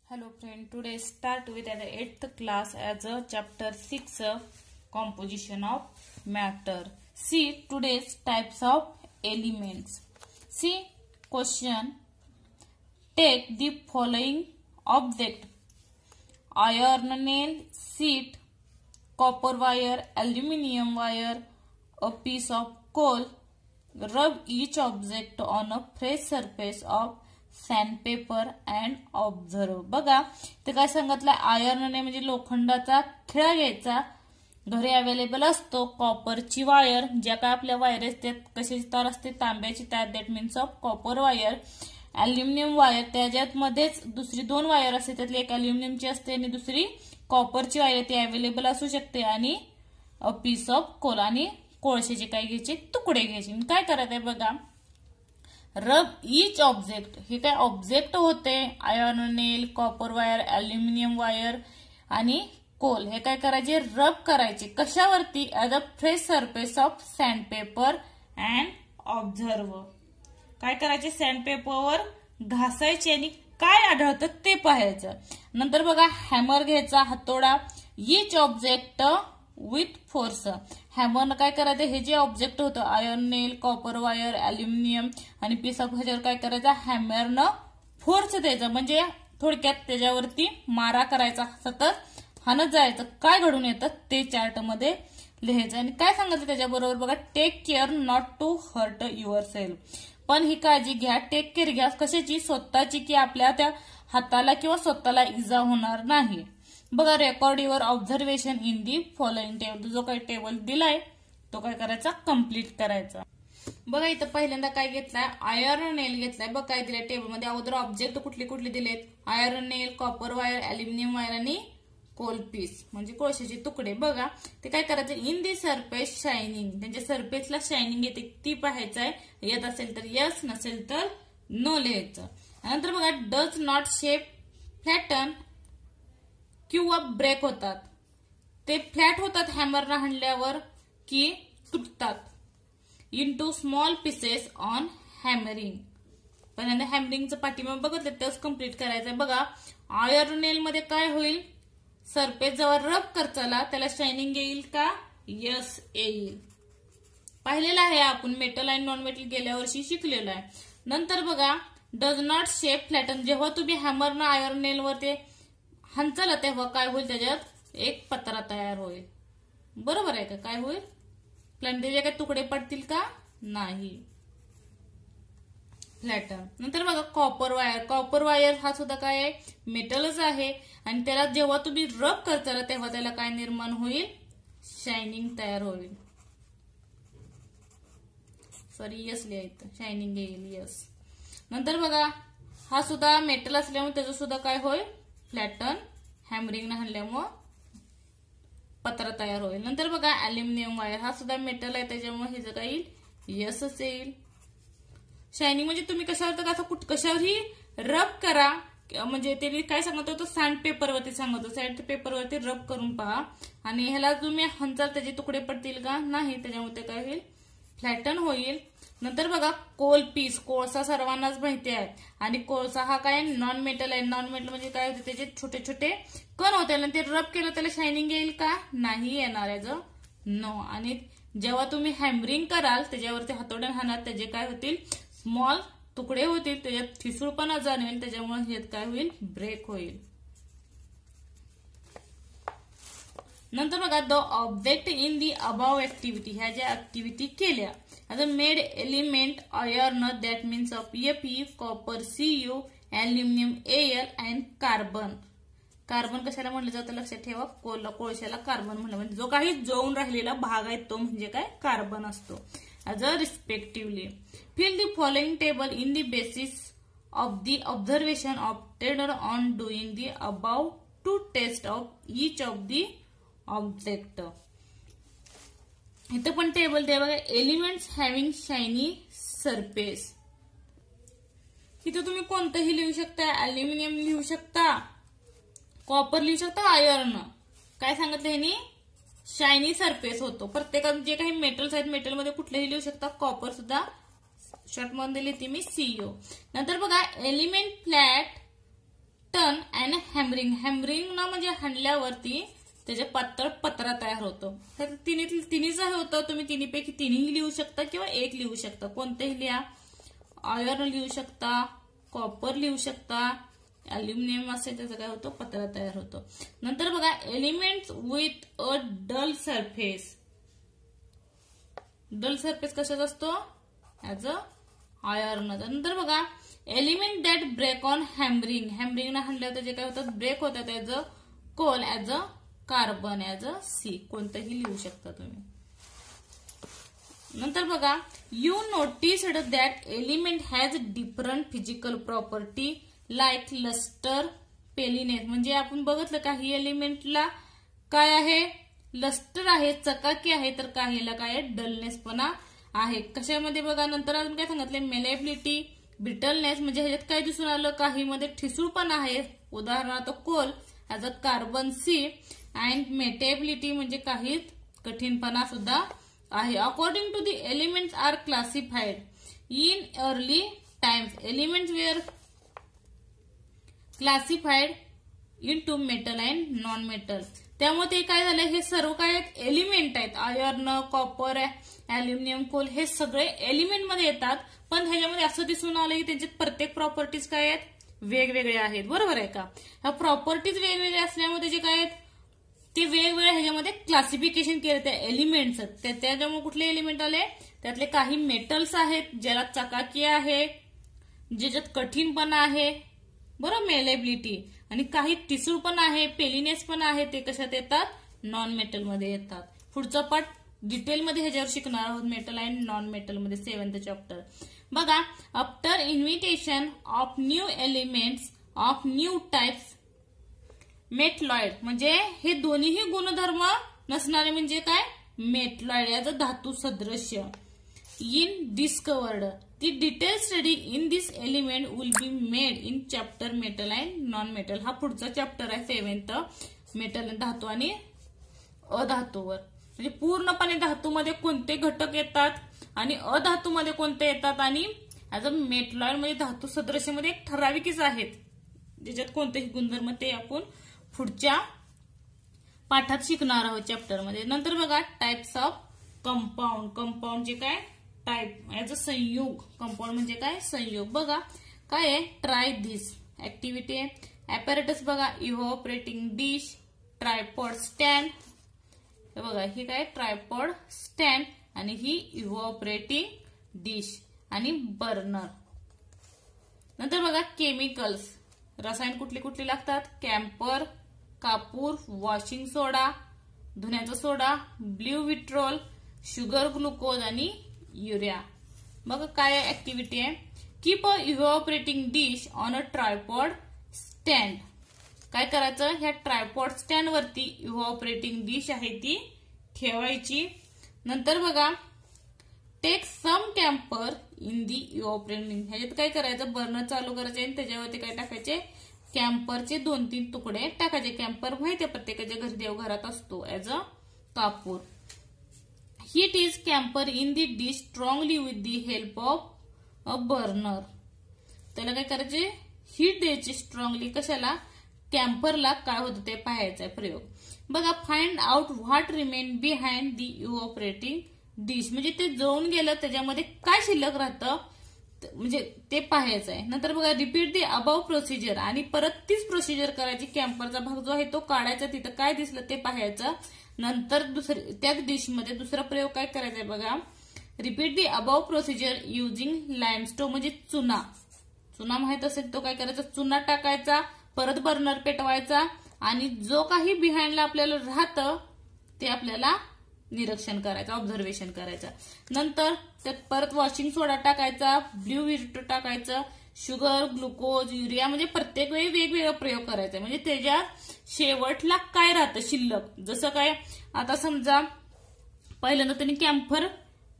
Hello friend, today start with the 8th class as a chapter 6 composition of matter. See today's types of elements. See question, take the following object: iron nail, sheet, copper wire, aluminium wire, a piece of coal. Rub each object on a fresh surface of sandpaper and observe. बघा ते काय सांगितलं, आयर्नने म्हणजे लोखंडाचा खिळा घ्यायचा, घरी available असतो. कॉपरची वायर, ज्या काय आपल्या वायर असतात, कशाची तार असते, तांब्याची तार, that means of copper wire. Aluminium wire, त्याच्यात मध्येच दुसरी दोन वायर असते, त्यातली एक अल्युमिनियमची असते आणि दुसरी कॉपरची वायर, ती अवेलेबल असू शकते. आणि अ पीस ऑफ कोल, आणि कोळशाचे काय घ्यायचे, तुकडे घ्यायचे. काय करायचंय बघा, रब ईच ऑब्जेक्ट, हे काय ऑब्जेक्ट होते, iron nail, copper wire, aluminium wire आणि कोल. हे काय करायचे, रब करायचे. कशावरती? As a fresh surface of sandpaper and observe. काय करायचे, सॅन्डपेपरवर घासायचे आणि काय आढळतं ते पाहायचं. नंतर बघा, हॅमर घ्यायचा, हातोडा. Each object with force. हॅमरनं काय करायचं, हे जे ऑब्जेक्ट होतं, iron nail, copper wire, aluminium आणि पीस ऑफ, ह्याच्यावर काय करायचं, हॅमरनं फोर्स द्यायचा. म्हणजे थोडक्यात त्याच्यावरती मारा करायचा, सतत हाणत जायचं. काय घडून येतं ते चार्ट मध्ये लिहायचं. आणि काय सांगायचं त्याच्याबरोबर बघा, take care not to hurt yourself. पण ही काळजी घ्या, टेक केअर घ्या. कशाची? स्वतःची, की आपल्या त्या हाताला किंवा स्वतःला इजा होणार नाही. बघा, record your observation in the following table. जो काही टेबल दिलाय तो काय करायचा, कम्प्लीट करायचा. बघा इथं पहिल्यांदा काय घेतलाय, आयर्न नेल घेतलाय. बघ काय दिलंय टेबलमध्ये, अगोदर ऑब्जेक्ट कुठले कुठले दिलेत, iron nail, copper wire, aluminium wire आणि कोल पीस म्हणजे कोळशाचे तुकडे. बघा ते काय करायचं, इन दी सरफेस शायनिंग, त्यांच्या सरफेसला शायनिंग येते ती पाहायचं आहे. येत असेल तर यस, नसेल तर नो लिहायचं. नंतर बघा, डज नॉट शेप फ्लॅटन किंवा ब्रेक होतात. ते फ्लॅट होतात हॅमरला हाणल्यावर की तुटतात. Into small pieces on hammering. पहिल्यांदा हॅमरिंगचं पाठीमागे बघितलं, तेच कम्प्लीट करायचंय. बघा, आयर्न नेल मध्ये काय होईल, सरफेस जेव्हा रब करताला त्याला शायनिंग येईल का? यस येईल. पाहिलेलं आहे आपण, मेटल आणि नॉन मेटल गेल्या वर्षी शिकलेलं आहे. नंतर बघा, डज नॉट शेप फ्लॅटन. जेव्हा तुम्ही हॅमरनं आयर्न नेलवर ते हंचला तेव्हा काय होईल, त्याच्यात एक पत्रा तयार होईल. बरोबर आहे का? काय होईल, प्लॅनचे काही तुकडे पडतील का? नाही, फ्लॅटन. नंतर बघा, कॉपर वायर. कॉपर वायर हा सुद्धा काय आहे, मेटलच आहे. आणि त्याला जेव्हा तुम्ही रब करताल तेव्हा त्याला काय निर्माण होईल, शायनिंग तयार होईल. सॉरी, यस लिहायचं, शायनिंग येईल, यस. नंतर बघा, हा सुद्धा मेटल असल्यामुळे त्याचं सुद्धा काय होईल, फ्लॅटन. हॅमरिंग हाणल्यामुळे पत्रा तयार होईल. नंतर बघा, अल्युमिनियम वायर. हा सुद्धा मेटल आहे, त्याच्यामुळे हे जे काय येईल, यसच येईल. शायनिंग म्हणजे तुम्ही कशावर असं कशावरही रब करा, म्हणजे ते काय सांगत होतं, सँड पेपरवरती सांगत होतं, सँड पेपरवरती रब करून पहा. आणि ह्याला तुम्ही हंचाल त्याचे तुकडे पडतील का? नाही, त्याच्यामुळे ते काय होईल, फ्लॅटन होईल. नंतर बघा, कोल पीस. कोळसा सर्वांनाच माहिती आहे, आणि कोळसा हा काय, नॉन मेटल आहे. नॉन मेटल म्हणजे काय होते, त्याचे छोटे छोटे कण होते, आणि ते रब केलं त्याला शायनिंग येईल का? नाही येणार आहे, नो. आणि जेव्हा तुम्ही हॅमरिंग कराल, त्याच्यावरती हातोड्याने हाणार, त्याचे काय होतील, स्मॉल तुकडे होतील, त्याच्यात ठिसूळपणा जाणवेल, त्याच्यामुळे हे काय होईल, ब्रेक होईल. नंतर बघा, the object in the above activity. ह्या ज्या ऍक्टिव्हिटी केल्या, आता made element iron, that means of Fe, copper Cu, aluminium Al and carbon. Carbon कशाला म्हटलं जातं लक्षात ठेवा, कोळशाला कार्बन म्हटलं, म्हणजे जो काही जळून राहिलेला भाग आहे तो म्हणजे काय, कार्बन असतो. As a respectively. Fill the following table in the basis of the observation obtained on doing the above two test of each of the object. इथं पण टेबल द्या बघा, एलिमेंट्स हॅव्हिंग शायनी सरफेस. इथं तुम्ही कोणतंही लिहू शकता, अल्युमिनियम लिहू शकता, कॉपर लिहू शकता, आयर्न. काय सांगितलं ह्यांनी, शायनी सरफेस होतो. प्रत्येकात जे काही मेटल्स आहेत, मेटलमध्ये कुठलेही लिहू शकता. कॉपर सुद्धा शॉर्ट मध्ये लिहिते मी Cu. नंतर बघा, element flatten and hammering. Hammering ना म्हणजे हाणल्यावरती त्याचे पातळ पत्रा तयार होतो. तर तिन्ही जे होतं तुम्ही तिन्हीपैकी तिन्ही लिहू शकता किंवा एक लिहू शकता, कोणतेही लिहा. आयर्न लिहू शकता, कॉपर लिहू शकता, अल्युमिनियम असेल त्याचा काय होतो, पत्रा तयार होतो. नंतर बघा elements with a dull surface. Dull surface कशाचा असतो, ऍज अ आयर्न. नंतर बघा element that break on hammering. Hammering हाणल्यावर त्याचे काय होतात, ब्रेक होतात as a coal, as a carbon, as a C. कोणतंही लिहू शकता तुम्ही. नंतर बघा you noticed that element has different physical property like lustre, paleness. म्हणजे आपण बघितलं काही एलिमेंटला काय आहे, लस्टर आहे, चकाकी आहे, तर काहीला काय आहे, डलनेसपणा आहे. कशामध्ये बघा नंतर अजून काय सांगितले, मेलेबिलिटी, ब्रिटलनेस म्हणजे ह्याच्यात काय दिसून आलं, काही मध्ये ठिसूळपणा आहे, उदाहरणार्थ coal as a carbon C. And malleability म्हणजे काही कठीणपणा सुद्धा आहे. According to the elements are classified in early times. Elements were classified into metal and non metal. त्यामुळे ते काय झालं, हे सर्व काय आहेत, एलिमेंट आहेत. आयर्न, कॉपर, अल्युमिनियम, कोल हे सगळे एलिमेंट मध्ये येतात. पण ह्याच्यामध्ये असं दिसून आलं की त्यांच्यात प्रत्येक प्रॉपर्टीज काय आहेत, वेगवेगळे आहेत. बरोबर आहे का. ह्या प्रॉपर्टीज वेगवेगळे असल्यामुळे जे काय आहेत ते वेगवेगळ्या ह्याच्यामध्ये क्लासिफिकेशन केलं त्या एलिमेंटचं. त्याच्यामुळे कुठले एलिमेंट आले, त्यातले काही मेटल्स आहेत ज्याला चकाकी आहे, ज्याच्यात कठीणपणा आहे, बरोबर, मेलेबिलिटी, आणि काही ठिसूळ पण आहे, पेलिनेस पण आहे, ते कशात येतात, नॉन मेटल मध्ये येतात. पुढचा पार्ट डिटेलमध्ये ह्याच्यावर शिकणार आहोत, मेटल अँड नॉन मेटल मध्ये, 7th चॅप्टर. बघा after invitation of new elements of new types metalloid. म्हणजे हे दोन्हीही गुणधर्म नसणारे म्हणजे काय, मेटलॉइड याचा धातू सदृश्य. In discovered the detail study in this element will be made in chapter metal and non metal. हा पुढचा चॅप्टर आहे 7th, मेटल, धातू आणि अधातूवर. म्हणजे पूर्णपणे धातूमध्ये कोणते घटक येतात आणि अधातूमध्ये कोणते येतात, आणि ऍज अ मेटलॉइड म्हणजे धातू सदृश्यमध्ये एक ठराविकच आहेत ज्याच्यात कोणतेही गुणधर्म, ते आपण पुढच्या पाठात शिकणार आहोत चॅप्टरमध्ये. नंतर बघा टाइप्स ऑफ कंपाऊंड. कंपाऊंडचे काय टाइप, ऍज अ संयोग. कंपाऊंड म्हणजे काय, संयोग. बघा काय आहे, ट्राय धिस ऍक्टिव्हिटी आहे. ऍपॅरेटस बघा, इव्हॅपोरेटिंग डिश, ट्रायपॉड स्टँड. हे बघा ही काय, ट्रायपॉड स्टँड, आणि ही इव्हॅपोरेटिंग डिश आणि बर्नर. नंतर बघा केमिकल्स, रसायन कुठली कुठली लागतात, कॅम्पर, कापूर, वॉशिंग सोडा, धुण्याचा soda, blue vitriol, sugar glucose आणि युरिया. बघा काय ऍक्टिव्हिटी आहे, keep a evaporating dish on a tripod stand. काय करायचं, ह्या ट्रायपॉड स्टँड वरती इव्हॅपोरेटिंग डिश आहे ती ठेवायची. नंतर बघा टेक सम कॅम्पर इन दी इव्हॅपोरेटिंग. ह्याच्यात काय करायचं, बर्नर चालू करायचे आणि त्याच्यावरती काय टाकायचे, कॅम्परचे 2-3 तुकडे टाकायचे. कॅम्पर माहिती प्रत्येकाच्या घरी देवघरात असतो ऍज अ कापूर. Heat is camper in the dish strongly with the help of a burner. त्याला काय करायचे, हीट द्यायची स्ट्रॉंगली, कशाला, कॅम्परला. काय होतं ते पाहायचं प्रयोग. बघा find out what remain behind the evaporating dish. म्हणजे ते जळून गेलं त्याच्यामध्ये काय शिल्लक राहतं म्हणजे ते पाहायचं आहे. नंतर बघा रिपीट दी अबाव प्रोसिजर, आणि परत तीच प्रोसिजर करायची. कॅम्परचा भाग जो आहे तो काढायचा, तिथं काय दिसलं ते पाहायचं. नंतर त्याच डिशमध्ये दुसरा प्रयोग काय करायचा आहे बघा, repeat the above procedure using limestone. म्हणजे चुना. चुना माहित असेल तो काय करायचा, चुना टाकायचा, परत बर्नर पेटवायचा, आणि जो काही बिहाइंडला आपल्याला राहतं ते आपल्याला निरीक्षण करायचं, ऑब्झर्वेशन करायचं. नंतर त्यात परत वॉशिंग सोडा टाकायचा, ब्ल्यू विट्रो टाकायचं, शुगर, ग्लुकोज, युरिया. म्हणजे प्रत्येक वेळी वेगवेगळा प्रयोग करायचा. म्हणजे त्याच्या शेवटला काय राहतं शिल्लक. जसं काय आता समजा पहिल्यांदा त्यांनी कॅम्फर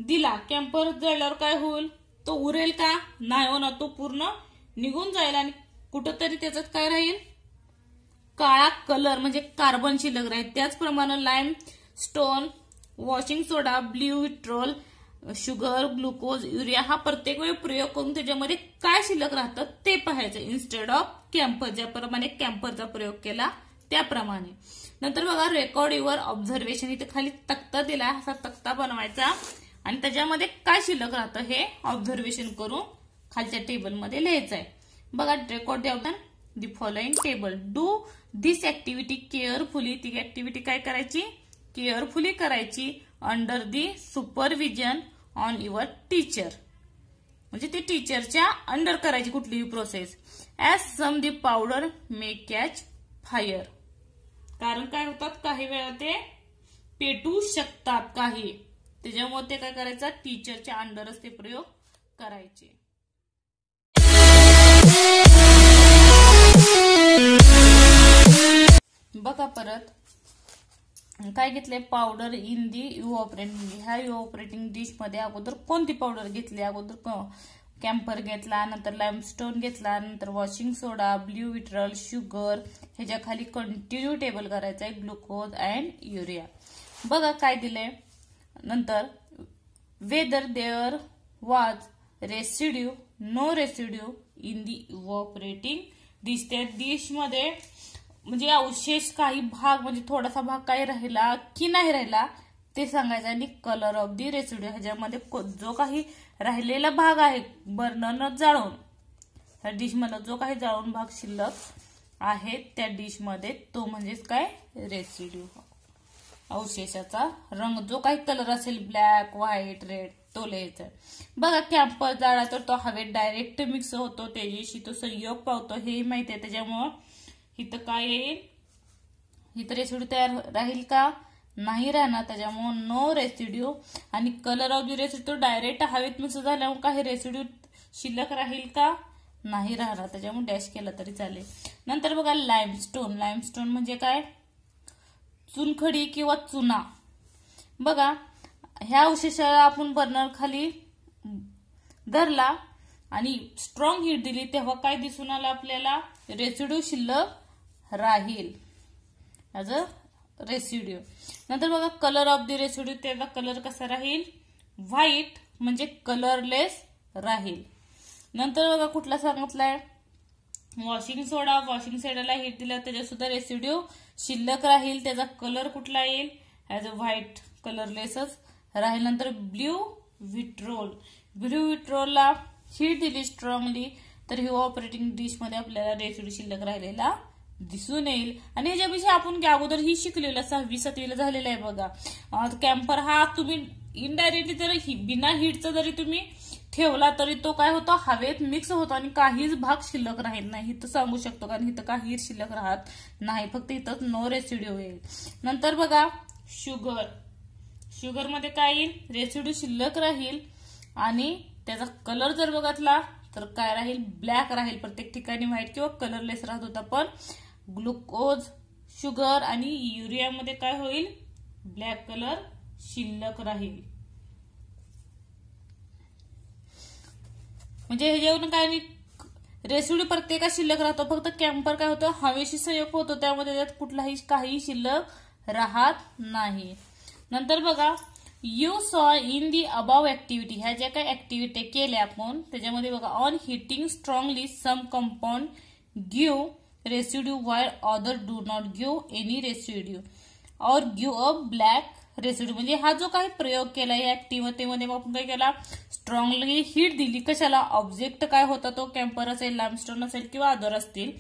दिला, कॅम्फर जळल्यावर काय होईल, तो उरेल का, नाही होणार, तो पूर्ण निघून जाईल, आणि कुठंतरी त्याच्यात काय राहील, काळा कलर म्हणजे कार्बन शिल्लक राहील. त्याचप्रमाणे limestone, washing soda, blue vitriol sugar, glucose, urea हा प्रत्येक वेळी प्रयोग करून त्याच्यामध्ये काय शिल्लक राहतं ते पाहायचं इन्स्टेड ऑफ कॅम्पर. ज्याप्रमाणे कॅम्परचा प्रयोग केला त्याप्रमाणे. नंतर बघा रेकॉर्ड युअर ऑब्झर्वेशन. इथे खाली तक्ता दिला, असा तक्ता बनवायचा आणि त्याच्यामध्ये काय शिल्लक राहतं हे ऑब्झर्वेशन करून खालच्या टेबलमध्ये लिहायचं आहे. बघा record the following table. Do this activity carefully. ती ऍक्टिव्हिटी काय करायची? केअरफुली करायची under the supervision on your teacher. म्हणजे ती टीचरच्या अंडर करायची कुठलीही प्रोसेस. ऍज सम दी पावडर मे कॅच फायर. कारण काय होतात काही वेळा ते पेटू शकतात काही, त्याच्यामुळे ते काय करायचं टीचरच्या अंडरच ते प्रयोग करायचे. बघा परत काय घेतलंय पावडर इन दी इव्हॉपरेटिंग. ह्या इव्हॉपरेटिंग डिश मध्ये अगोदर कोणती पावडर घेतली? अगोदर कॅम्पर घेतला, नंतर लाइमस्टोन घेतला, नंतर washing soda, blue vitriol, sugar. ह्याच्या खाली कंटिन्यू टेबल करायचा आहे ग्लुकोज अँड युरिया. बघा काय दिलंय नंतर whether there was residue no residue in the evaporating dish. त्या डिश मध्ये म्हणजे अवशेष काही भाग म्हणजे थोडासा भाग काही राहिला की नाही राहिला ते सांगायचं. आणि कलर ऑफ दी रेसिड्यू ह्याच्यामध्ये जो काही राहिलेला भाग आहे बर्नर जाळून त्या डिश मध्ये जो काही जाळून भाग शिल्लक आहे त्या डिश मध्ये तो म्हणजेच काय रेसिड्यू. अवशेषाचा रंग जो काही कलर असेल ब्लॅक, व्हाईट, रेड तो लिहायचा. बघा कॅम्पर जाळा तर तो हवेत डायरेक्ट मिक्स होतो, त्याच्याशी तो संयोग पावतो हे माहिती आहे. त्याच्यामुळं इथं काय येईल? इथं रेसिड्यू तयार राहील का? नाही राहणार, त्याच्यामुळे नो रेसिड्यू. आणि colour of the residue direct हवेत मिक्स झाल्यामुळे काही रेसिड्यू शिल्लक राहील का? नाही राहणार, त्याच्यामुळे डॅश केला तरी चालेल. नंतर बघा लाइमस्टोन. लाइमस्टोन म्हणजे काय? चुनखडी किंवा चुना. बघा ह्या अवशेषाला आपण बर्नर खाली धरला आणि स्ट्रॉंग हीट दिली तेव्हा काय दिसून आलं आपल्याला? रेसिड्यू शिल्लक राहील ऍज अ रेसिड्यू. नंतर बघा कलर ऑफ दी रेसिड्यू. त्याचा कलर कसा राहील? व्हाईट म्हणजे कलरलेस राहील. नंतर बघा कुठला सांगितलाय? वॉशिंग सोडा. वॉशिंग सोडाला हीट दिलं त्याच्यात सुद्धा रेसिड्यू शिल्लक राहील. त्याचा कलर कुठला येईल? ऍज अ व्हाईट कलरलेसच राहील. नंतर ब्ल्यू विट्रोल. ब्ल्यू विट्रोलला हीट दिली स्ट्रॉंगली तर ही ऑपरेटिंग डिश मध्ये आपल्याला रेसिड्यू शिल्लक राहिलेला दिसून येईल. आणि ह्याच्याविषयी आपण अगोदर ही शिकलेलं 6वी 7वीला झालेलं आहे बघा. कॅम्पर हा तुम्ही इनडायरेक्टली जर बिना हीटचा जरी तुम्ही ठेवला तरी तो काय होतो? हवेत मिक्स होतो आणि काहीच भाग शिल्लक राहील नाही. इथं सांगू शकतो कारण इथं काही शिल्लक राहत नाही, फक्त इथंच नो रेसिड्यू येईल. नंतर बघा शुगर. शुगर मध्ये काय येईल? रेसिड्यू शिल्लक राहील आणि त्याचा कलर जर बघितला तर काय राहील? ब्लॅक राहील. प्रत्येक ठिकाणी व्हाईट किंवा कलरलेस राहत होता, पण ग्लुकोज, शुगर आणि युरियामध्ये काय होईल? ब्लॅक कलर शिल्लक राहील. म्हणजे हे जेवण काय रेसिड्यू प्रत्येका शिल्लक राहतो, फक्त कॅम्पर काय होतं? हवेशी संयोग होतो त्यामध्ये त्यात कुठलाही काही शिल्लक राहत नाही. नंतर बघा you saw in the above activity. ह्या ज्या काही ऍक्टिव्हिटी केल्या आपण त्याच्यामध्ये बघा on heating strongly some compound give residue while other do not give any residue or give a black residue. म्हणजे हा जो काही प्रयोग केला या ऍक्टिव्हिटीमध्ये आपण काय केला? स्ट्रॉंगली हीट दिली. कशाला? ऑब्जेक्ट काय होता तो? कॅम्पर असेल, लाइमस्टोन असेल किंवा अदर असतील.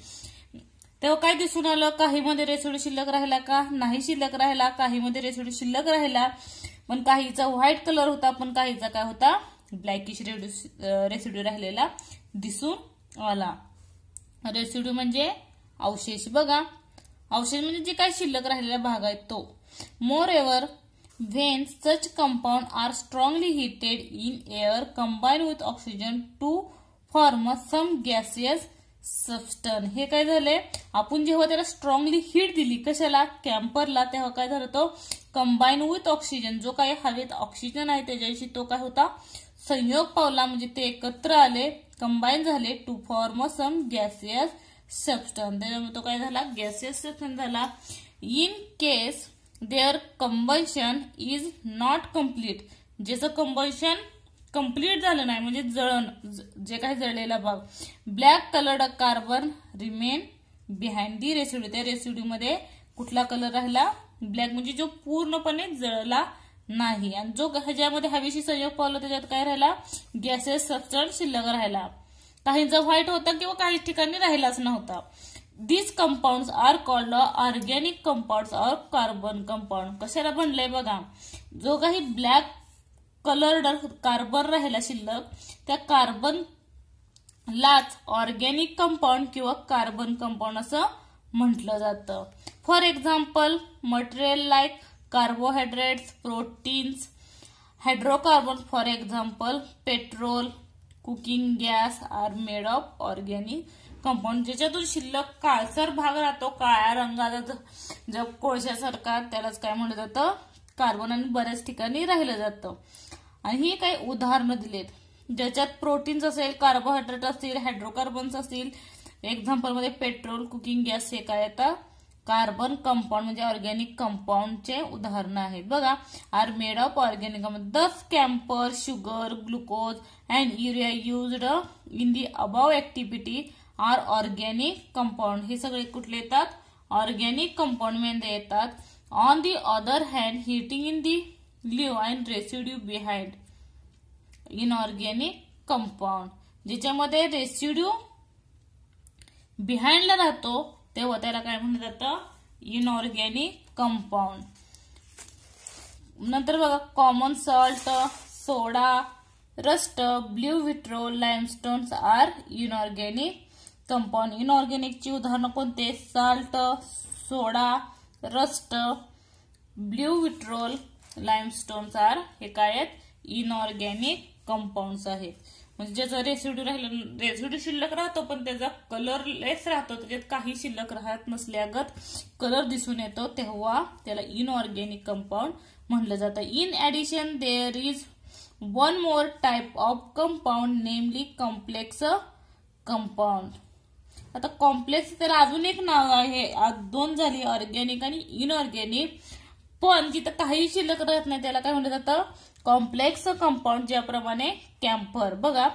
तेव्हा काय दिसून आलं? काही मध्ये रेसिड्यू शिल्लक राहिला का? नाही शिल्लक राहिला. काही मध्ये रेसिड्यू शिल्लक राहिला पण काहीचा व्हाईट कलर होता, पण काहीचा काय होता? ब्लॅकिश रेसिड्यू राहिलेला दिसून आला. रेसिड्यू म्हणजे अवशेष. बघा अवशेष म्हणजे जे काही शिल्लक राहिलेला भाग आहे तो. Moreover when such compound are strongly heated in air combine with oxygen to form some gaseous substance. हे काय झालंय? आपण जेव्हा त्याला स्ट्रॉंगली हीट दिली कशाला? कॅम्परला, तेव्हा काय झालं? तो कंबाईन विथ ऑक्सिजन, जो काही हवेत ऑक्सिजन आहे त्याच्याशी तो काय होता? संयोग पावला. म्हणजे ते एकत्र आले, कंबाईन झाले to form some gaseous substance. त्याच्यामुळे तो काय झाला? गॅसियस सबस्टन्स झाला. In case their combustion is not complete ज्याचं कंबशन कंप्लीट झालं नाही म्हणजे जळण जे काही जळलेला भाग. Black coloured carbon remain behind the residue. त्या रेसिड्यू मध्ये कुठला कलर राहिला? ब्लॅक, म्हणजे जो पूर्णपणे जळला नाही. आणि जो ह्याच्यामध्ये हवेशी संयोग पावला त्याच्यात काय राहिला? गॅसेस सबस्टन्स शिल्लक राहिला. काहींचा व्हाईट होता किंवा काही ठिकाणी राहिलाच नव्हता. These compounds are called organic compounds or carbon compound. कशाला बनलंय बघा, जो काही ब्लॅक कलर्ड कार्बन राहिला शिल्लक त्या कार्बन लाच ऑर्गॅनिक कंपाऊंड किंवा कार्बन कंपाऊंड असं म्हटलं जातं. For example material like carbohydrates, proteins, hydrocarbon for example petrol, cooking gas are made of organic compound. ज्याच्यातून शिल्लक काळसर भाग राहतो काळ्या रंगाचा जब कोळशासारखा त्यालाच काय म्हटलं जातं? कार्बन. आणि बऱ्याच ठिकाणी राहिलं जातं. आणि ही काही उदाहरणं दिलेत ज्याच्यात प्रोटीन्स असेल, कार्बोहायड्रेट असतील, हायड्रोकार्बन्स असतील. एक्झाम्पल मध्ये पेट्रोल, कुकिंग गॅस हे काय येतं? कार्बन कंपाऊंड म्हणजे ऑर्गॅनिक कंपाऊंडचे उदाहरणं आहेत. बघा, are made of organic compound. Thus camphor, sugar, glucose and urea used in the above activity are organic compound. हे सगळे कुठले येतात? ऑर्गॅनिक कंपाऊंड मध्ये येतात. On the other hand heating in the leave and residue behind inorganic compound. ज्याच्यामध्ये residue बिहाइंडला राहतो तेव्हा त्याला काय म्हणलं जातं? Inorganic compound. नंतर बघा, common salt, soda, rust, blue vitriol, limestones are inorganic compound. इनऑर्गॅनिकची उदाहरणं कोणते? Salt, soda, rust, blue vitriol, limestones are हे काय आहेत? इनऑर्गॅनिक कंपाऊंड्स आहेत. म्हणजे ज्याचा रेसिड्यू शिल्लक राहतो पण त्याचा कलरलेस राहतो, त्याच्यात काही शिल्लक राहत नसल्यागत कलर दिसून येतो तेव्हा त्याला इनऑर्गॅनिक कंपाऊंड म्हणलं जातं. In addition there is one more type of compound namely complex compound. आता कॉम्प्लेक्स त्याला अजून एक नाव आहे. दोन झाली, ऑर्गॅनिक आणि इनऑर्गॅनिक. पण जिथं काही शिल्लक राहत नाही त्याला काय म्हणलं जातं? Complex compound. ज्याप्रमाणे कॅम्फर. बघा,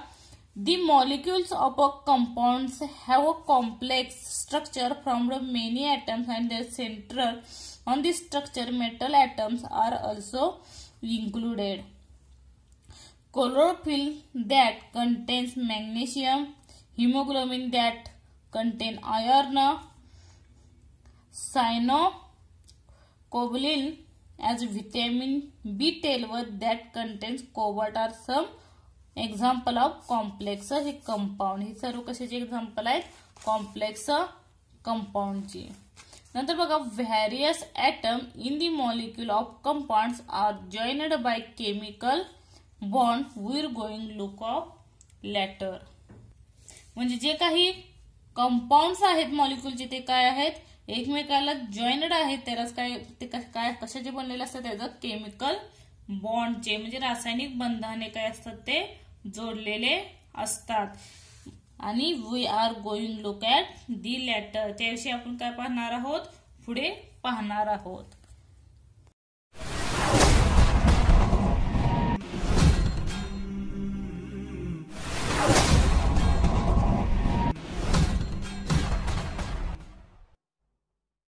the molecules of a compounds have a complex structure from many atoms and their centre on the structure metal atoms are also included. Chlorophyll that contains magnesium, hemoglobin that contain iron, cyanocobalamin as vitamin B12 that contains cobalt are some example of complex हे compound. हे सर्व कशाचे example आहेत? Complex कंपाऊंडची. नंतर बघा, various atom in the molecule of compounds are joined by chemical bond we're going look of later. म्हणजे जे काही कंपाऊंड्स आहेत मॉलिक्यूलचे ते काय आहेत? एकमेकाला जॉइन्ड आहेत. त्यालाच काय ते काय कशाचे बनलेले असतात? त्याचं केमिकल बॉन्डचे म्हणजे रासायनिक बंधाने काय असतात ते जोडलेले असतात. आणि we are going look at the later. त्याविषयी आपण काय पाहणार आहोत? पुढे पाहणार आहोत.